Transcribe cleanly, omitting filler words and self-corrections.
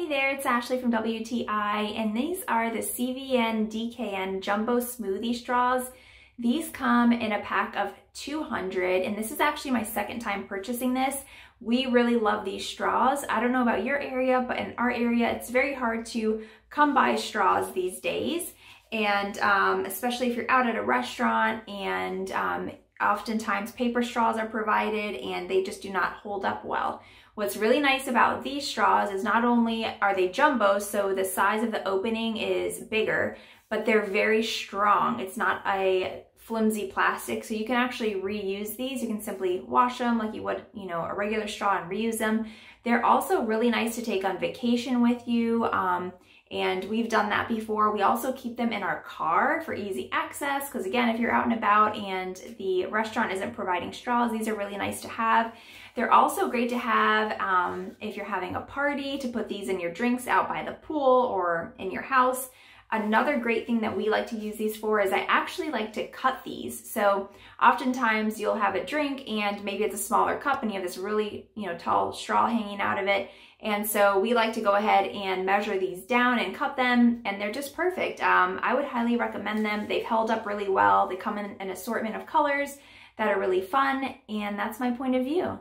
Hey there, it's Ashley from WTI, and these are the CVNDKN Jumbo Smoothie Straws. These come in a pack of 200, and this is actually my second time purchasing this. We really love these straws. I don't know about your area, but in our area, it's very hard to come by straws these days. And especially if you're out at a restaurant, and oftentimes paper straws are provided and they just do not hold up well. What's really nice about these straws is not only are they jumbo, so the size of the opening is bigger, but they're very strong. It's not a flimsy plastic, so you can actually reuse these. You can simply wash them like you would, a regular straw and reuse them. They're also really nice to take on vacation with you, and we've done that before. We also keep them in our car for easy access, because again, if you're out and about and the restaurant isn't providing straws, these are really nice to have. They're also great to have if you're having a party, to put these in your drinks out by the pool or in your house. Another great thing that we like to use these for is I actually like to cut these. So oftentimes you'll have a drink and maybe it's a smaller cup and you have this really, tall straw hanging out of it. And so we like to go ahead and measure these down and cut them, and they're just perfect. I would highly recommend them. They've held up really well. They come in an assortment of colors that are really fun, and that's my point of view.